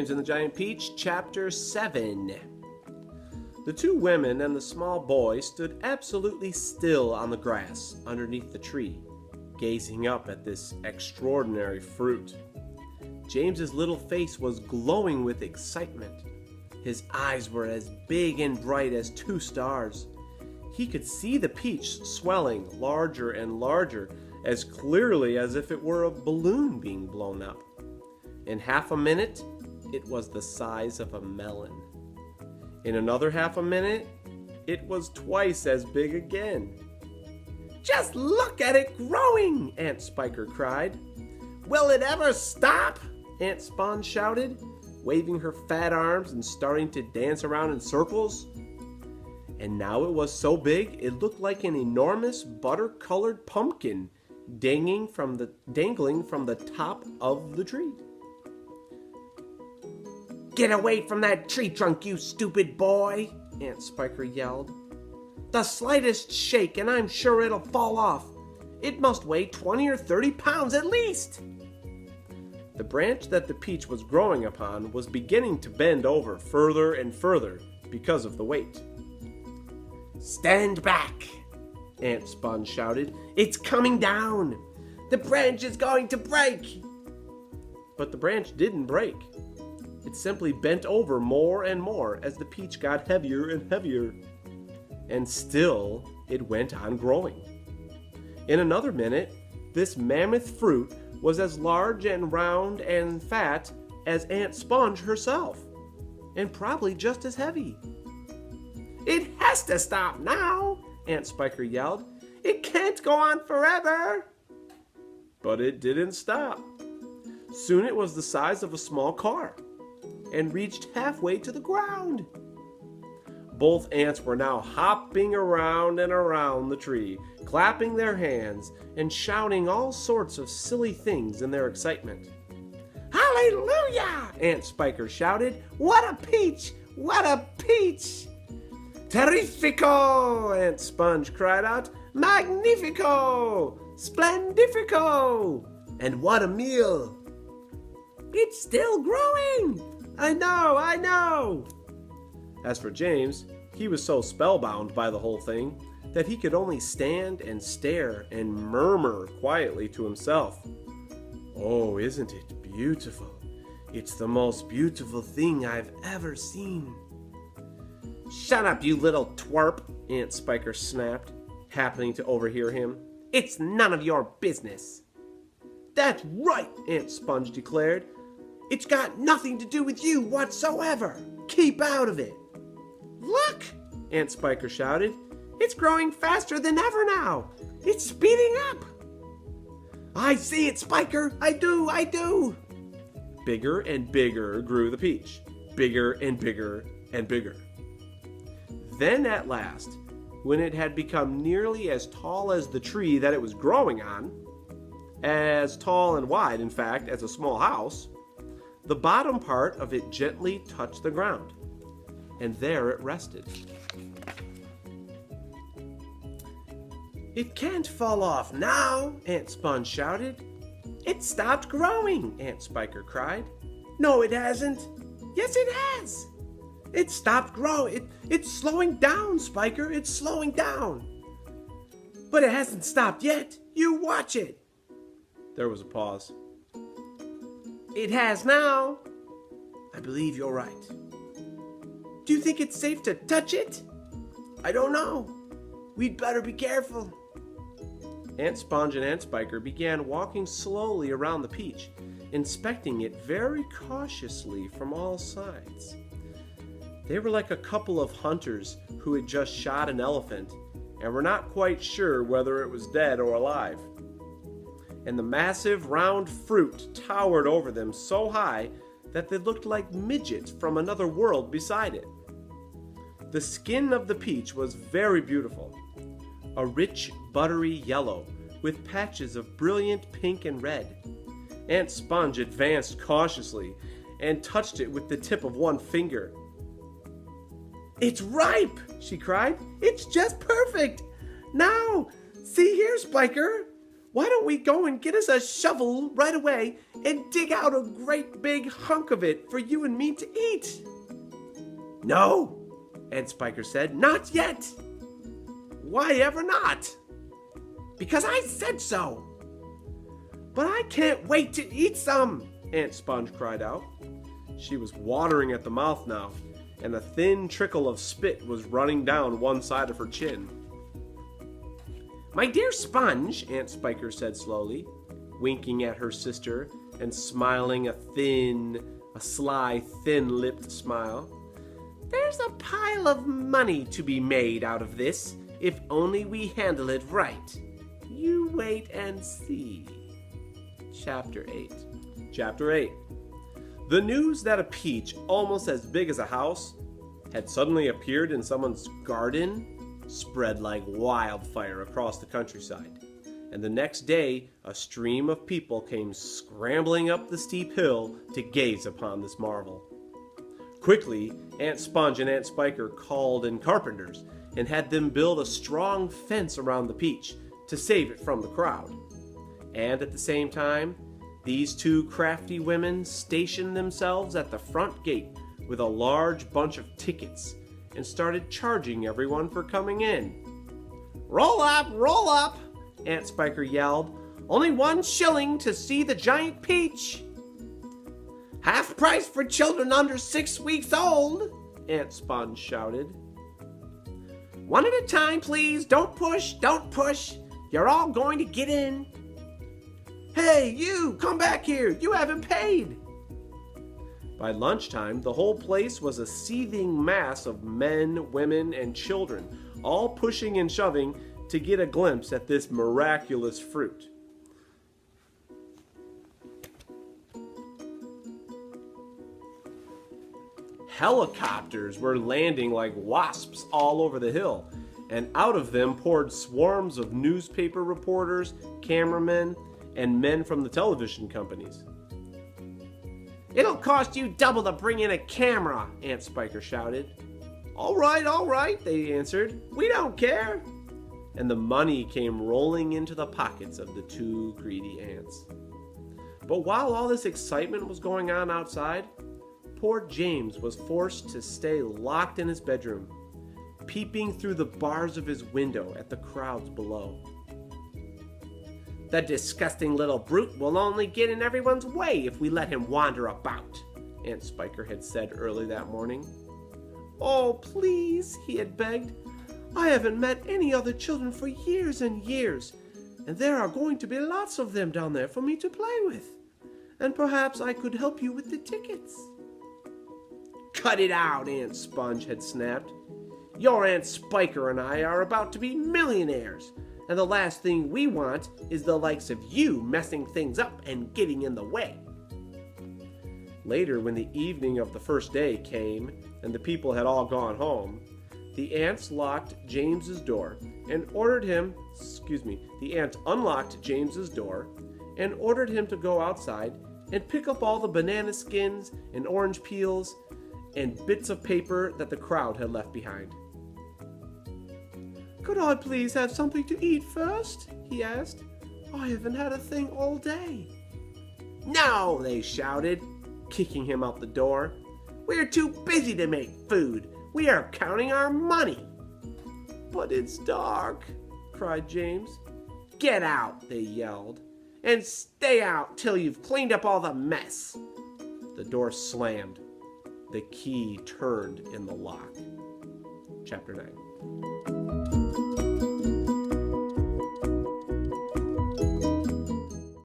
James and the Giant Peach, Chapter 7. The two women and the small boy stood absolutely still on the grass underneath the tree, gazing up at this extraordinary fruit. James's little face was glowing with excitement. His eyes were as big and bright as two stars. He could see the peach swelling larger and larger, as clearly as if it were a balloon being blown up. In half a minute, it was the size of a melon. In another half a minute, it was twice as big again. "Just look at it growing!" Aunt Spiker cried. "Will it ever stop?" Aunt Sponge shouted, waving her fat arms and starting to dance around in circles. And now it was so big it looked like an enormous butter-colored pumpkin dangling from the top of the tree. "Get away from that tree trunk, you stupid boy!" Aunt Spiker yelled. "The slightest shake and I'm sure it'll fall off. It must weigh 20 or 30 pounds at least." The branch that the peach was growing upon was beginning to bend over further and further because of the weight. "Stand back!" Aunt Sponge shouted. "It's coming down! The branch is going to break!" But the branch didn't break. It simply bent over more and more as the peach got heavier and heavier. And still, it went on growing. In another minute, this mammoth fruit was as large and round and fat as Aunt Sponge herself, and probably just as heavy. "It has to stop now!" Aunt Spiker yelled. "It can't go on forever!" But it didn't stop. Soon it was the size of a small car, and reached halfway to the ground. Both ants were now hopping around and around the tree, clapping their hands and shouting all sorts of silly things in their excitement. "Hallelujah!" Aunt Spiker shouted. "What a peach! What a peach!" "Terrifico!" Aunt Sponge cried out. "Magnifico! Splendifico! And what a meal!" "It's still growing! I know! As for James, he was so spellbound by the whole thing that he could only stand and stare and murmur quietly to himself. "Oh, isn't it beautiful? It's the most beautiful thing I've ever seen." "Shut up, you little twerp!" Aunt Spiker snapped, happening to overhear him. "It's none of your business." "That's right," Aunt Sponge declared. "It's got nothing to do with you whatsoever. Keep out of it." "Look!" Aunt Spiker shouted. "It's growing faster than ever now. It's speeding up." "I see it, Spiker. I do. Bigger and bigger grew the peach. Bigger and bigger and bigger. Then at last, when it had become nearly as tall as the tree that it was growing on, as tall and wide, in fact, as a small house, the bottom part of it gently touched the ground, and there it rested. "It can't fall off now," Aunt Sponge shouted. "It stopped growing," Aunt Spiker cried. "No, it hasn't." "Yes, it has. It stopped growing. It's slowing down, Spiker. It's slowing down." "But it hasn't stopped yet. You watch it." There was a pause. "It has now." "I believe you're right." "Do you think it's safe to touch it?" "I don't know. We'd better be careful." Aunt Sponge and Aunt Spiker began walking slowly around the peach, inspecting it very cautiously from all sides. They were like a couple of hunters who had just shot an elephant and were not quite sure whether it was dead or alive. And the massive round fruit towered over them so high that they looked like midgets from another world beside it. The skin of the peach was very beautiful, a rich buttery yellow with patches of brilliant pink and red. Aunt Sponge advanced cautiously and touched it with the tip of one finger. "It's ripe!" she cried. "It's just perfect! Now, see here, Spiker! Why don't we go and get us a shovel right away and dig out a great big hunk of it for you and me to eat? No, Aunt Spiker said, not yet. Why ever not? Because I said so. But I can't wait to eat some, Aunt Sponge cried out. She was watering at the mouth now, and a thin trickle of spit was running down one side of her chin. My dear Sponge, Aunt Spiker said slowly, winking at her sister and smiling a sly, thin-lipped smile. There's a pile of money to be made out of this, if only we handle it right. You wait and see. Chapter 8. Chapter 8. The news that a peach almost as big as a house had suddenly appeared in someone's garden spread like wildfire across the countryside, and the next day a stream of people came scrambling up the steep hill to gaze upon this marvel. Quickly, Aunt Sponge and Aunt Spiker called in carpenters and had them build a strong fence around the peach to save it from the crowd. And at the same time, these two crafty women stationed themselves at the front gate with a large bunch of tickets and started charging everyone for coming in. Roll up, Aunt Spiker yelled. Only 1 shilling to see the giant peach. Half price for children under 6 weeks old, Aunt Sponge shouted. One at a time, please. Don't push. You're all going to get in. Hey, you, come back here. You haven't paid. By lunchtime, the whole place was a seething mass of men, women, and children, all pushing and shoving to get a glimpse at this miraculous fruit. Helicopters were landing like wasps all over the hill, and out of them poured swarms of newspaper reporters, cameramen, and men from the television companies. It'll cost you double to bring in a camera, Aunt Spiker shouted. All right, they answered. We don't care. And the money came rolling into the pockets of the two greedy ants. But while all this excitement was going on outside, poor James was forced to stay locked in his bedroom, peeping through the bars of his window at the crowds below. The disgusting little brute will only get in everyone's way if we let him wander about, Aunt Spiker had said early that morning. Oh, please, he had begged. I haven't met any other children for years and years, and there are going to be lots of them down there for me to play with. And perhaps I could help you with the tickets. Cut it out, Aunt Sponge had snapped. Your Aunt Spiker and I are about to be millionaires, and the last thing we want is the likes of you messing things up and getting in the way. Later, when the evening of the first day came and the people had all gone home, the ants locked James's door and ordered him, the ant unlocked James's door and ordered him to go outside and pick up all the banana skins and orange peels and bits of paper that the crowd had left behind. Could I please have something to eat first? He asked. I haven't had a thing all day. No, they shouted, kicking him out the door. We're too busy to make food. We are counting our money. But it's dark, cried James. Get out, they yelled, and stay out till you've cleaned up all the mess. The door slammed. The key turned in the lock. Chapter 9.